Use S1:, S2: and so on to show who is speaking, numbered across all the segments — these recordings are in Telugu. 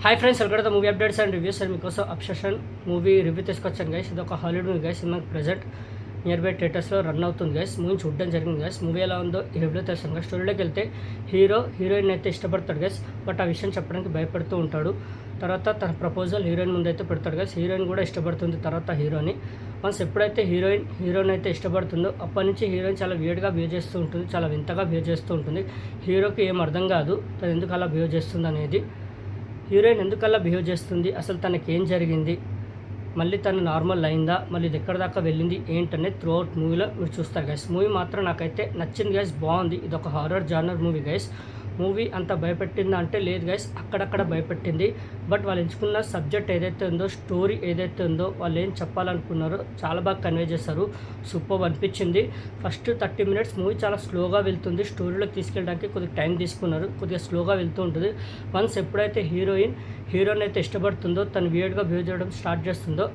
S1: Hi friends, welcome to movie updates and reviews. And మీకోసం అబ్సెషన్ మూవీ రివ్యూ తీసుకొచ్చాను గైస్. ఇది ఒక హాలీవుడ్ మూవీ గైస్. మనకు ప్రజెంట్ నియర్ బై థియేటర్స్లో రన్ అవుతుంది గైస్. మూవీ చూడడం జరిగింది గైస్. మూవీ ఎలా ఉందో ఈ రివ్యూలో తెలుస్తాను గైస్. స్టోరీలోకి వెళ్తే హీరోయిన్ అయితే ఇష్టపడతాడు గైస్. బట్ ఆ విషయం చెప్పడానికి భయపడుతూ ఉంటాడు. తర్వాత తన ప్రపోజల్ హీరోయిన్ ముందు అయితే పెడతాడు గైస్. హీరోయిన్ కూడా ఇష్టపడుతుంది తర్వాత హీరోని. వన్స్ ఎప్పుడైతే హీరోయిన్ అయితే ఇష్టపడుతుందో అప్పటి నుంచి హీరోయిన్ చాలా వియర్డ్గా బిహేవ్ చేస్తూ ఉంటుంది, చాలా వింతగా బిహేవ్ చేస్తూ ఉంటుంది. హీరోకి ఏం అర్థం కాదు తను ఎందుకు అలా బిహేవ్ చేస్తుంది అనేది. హీరోయిన్ ఎందుకల్లా బిహేవ్ చేస్తుంది, అసలు తనకేం జరిగింది, మళ్ళీ తను నార్మల్ అయిందా, మళ్ళీ ఇది ఎక్కడ దాకా వెళ్ళింది ఏంటనేది త్రూ అవుట్ మూవీలో మీరు చూస్తారు గైస్. మూవీ మాత్రం నాకైతే నచ్చింది గైస్, బాగుంది. ఇది ఒక horror genre movie guys. Movie అంత భయపెట్టిందా అంటే లేదు గైస్, అక్కడక్కడ భయపెట్టింది. బట్ వాళ్ళు ఎంచుకున్న సబ్జెక్ట్ ఏదైతే ఉందో, స్టోరీ ఏదైతే ఉందో, వాళ్ళు ఏం చెప్పాలనుకున్నారో చాలా బాగా కన్వే చేశారు. సూపర్ అనిపించింది. ఫస్ట్ 30 minutes మూవీ చాలా స్లోగా వెళ్తుంది. స్టోరీలోకి తీసుకెళ్ళడానికి కొద్దిగా టైం తీసుకున్నారు, కొద్దిగా స్లోగా వెళ్తూ ఉంటుంది. వన్స్ ఎప్పుడైతే హీరోయిన్ అయితే ఇష్టపడుతుందో, తను వియర్డ్గా బిహేవ్ చేయడం స్టార్ట్ చేస్తుందో,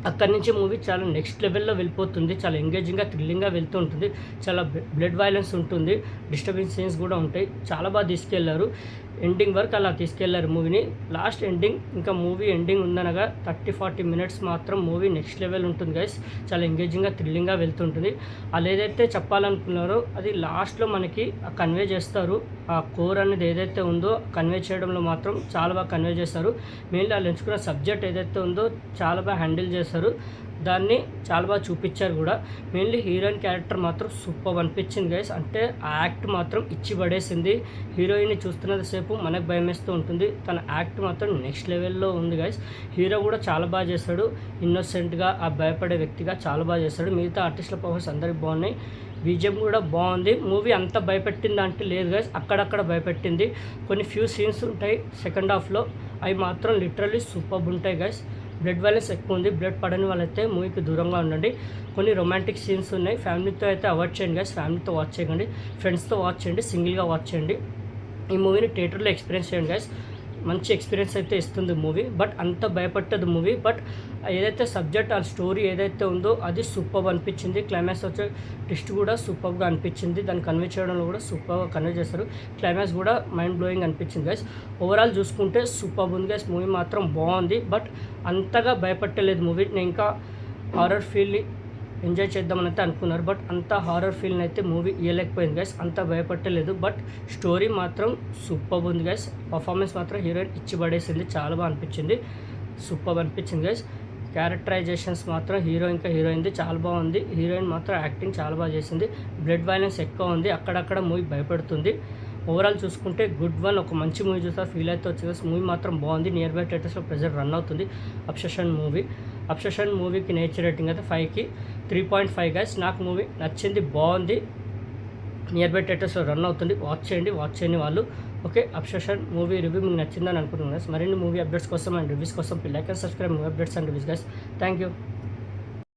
S1: అక్కడి నుంచి మూవీ చాలా నెక్స్ట్ లెవెల్లో వెళ్ళిపోతుంది. చాలా ఎంగేజింగ్గా, థ్రిల్లింగ్గా వెళ్తూ ఉంటుంది. చాలా బ్లడ్ వైలెన్స్ ఉంటుంది, డిస్టర్బింగ్ సీన్స్ కూడా ఉంటాయి. చాలా బాగా తీసుకెళ్లారు. ఎండింగ్ వరకు అలా తీసుకెళ్లారు మూవీని. లాస్ట్ ఎండింగ్, ఇంకా మూవీ ఎండింగ్ ఉందనగా 30-40 minutes మాత్రం మూవీ నెక్స్ట్ లెవెల్ ఉంటుంది గైస్. చాలా ఎంగేజింగ్గా, థ్రిల్లింగ్గా వెళ్తుంటుంది. వాళ్ళు ఏదైతే చెప్పాలనుకున్నారో అది లాస్ట్లో మనకి కన్వే చేస్తారు. ఆ కోర్ అనేది ఏదైతే ఉందో కన్వే చేయడంలో మాత్రం చాలా బాగా కన్వే చేస్తారు. మెయిన్లీ వాళ్ళు ఎంచుకున్న సబ్జెక్ట్ ఏదైతే ఉందో చాలా బాగా హ్యాండిల్ చేస్తారు. దాన్ని చాలా బాగా చూపించారు కూడా. మెయిన్లీ హీరోయిన్ క్యారెక్టర్ మాత్రం సూపర్ అనిపించింది గైస్. అంటే ఆ యాక్ట్ మాత్రం ఇచ్చి పడేసింది. హీరోయిన్ని చూస్తున్నంత సేపు మనకు భయం వేస్తూ ఉంటుంది. తన యాక్ట్ మాత్రం నెక్స్ట్ లెవెల్లో ఉంది గైస్. హీరో కూడా చాలా బాగా చేశాడు. ఇన్నోసెంట్గా, ఆ భయపడే వ్యక్తిగా చాలా బాగా చేశాడు. మిగతా ఆర్టిస్టుల పర్ఫార్మెన్స్ అందరికి బాగున్నాయి. బీజిఎం కూడా బాగుంది. మూవీ అంత భయపెట్టింది అంటే లేదు గైస్, అక్కడక్కడ భయపెట్టింది. కొన్ని ఫ్యూ సీన్స్ ఉంటాయి సెకండ్ హాఫ్లో, అవి మాత్రం లిటరల్లీ సూపర్ ఉంటాయి గైస్. బ్లడ్ వైలెన్స్ ఎక్కువ ఉంది. బ్లడ్ పడని వాళ్ళైతే మూవీకి దూరంగా ఉండండి. కొన్ని రొమాంటిక్ సీన్స్ ఉన్నాయి. ఫ్యామిలీతో అయితే అవాయిడ్ చేయండి గైస్. ఫ్యామిలీతో వాచ్ చేయకండి, ఫ్రెండ్స్తో వాచ్ చేయండి, సింగిల్గా వాచ్ చేయండి. ఈ మూవీని థియేటర్లో ఎక్స్పీరియన్స్ చేయండి గైస్. మంచి ఎక్స్పీరియన్స్ అయితే ఇస్తుంది మూవీ. బట్ అంత భయపట్టదు మూవీ. బట్ ఏదైతే సబ్జెక్ట్, ఆ స్టోరీ ఏదైతే ఉందో అది సూపర్ అనిపించింది. క్లైమాక్స్ వచ్చే ట్విస్ట్ కూడా సూపర్గా అనిపించింది. దాన్ని కన్వే చేయడంలో కూడా సూపర్గా కన్వే చేస్తారు. క్లైమాక్స్ కూడా మైండ్ బ్లోయింగ్ అనిపించింది గైస్. ఓవరాల్ చూసుకుంటే సూపర్ ఉంది గైస్. మూవీ మాత్రం బాగుంది. బట్ అంతగా భయపట్టలేదు మూవీ. నేను ఇంకా హారర్ ఫీల్ని ఎంజాయ్ చేద్దామని అయితే అనుకున్నారు. బట్ అంత హారర్ ఫీల్ని అయితే మూవీ ఇవ్వలేకపోయింది గైస్. అంత భయపట్టలేదు. బట్ స్టోరీ మాత్రం సూపర్ ఉంది గైస్. పర్ఫార్మెన్స్ మాత్రం హీరోయిన్ ఇచ్చి పడేసింది. చాలా బాగా అనిపించింది. సూపర్ అనిపించింది గైస్. క్యారెక్టరైజేషన్స్ మాత్రం హీరోయిన్ది చాలా బాగుంది. హీరోయిన్ మాత్రం యాక్టింగ్ చాలా బాగా చేసింది. బ్లడ్ వైలెన్స్ ఎక్కువ ఉంది, అక్కడక్కడ మూవీ భయపడుతుంది. ఓవరాల్ చూసుకుంటే గుడ్ వన్. ఒక మంచి మూవీ చూస్తారు, ఫీల్ అయితే వచ్చేసి మూవీ మాత్రం బాగుంది. నియర్ బై థియేటర్స్లో ప్రెజెంట్ రన్ అవుతుంది అబ్సెషన్ మూవీకి నేచర్ రేటింగ్ అయితే 5కి 3.5 గైస్. నాకు మూవీ నచ్చింది, బాగుంది. నియర్ బై థియేటర్స్లో రన్ అవుతుంది. వాచ్ చేయండి వాళ్ళు. ఓకే, అబ్సెషన్ మూవీ రివ్యూ మీకు నచ్చిందని అనుకుంటున్నాను గైస్. మరిన్ని మూవీ అప్డేట్స్ కోసం అండ్ రివ్యూస్ కోసం like and subscribe movie updates and reviews guys. Thank you.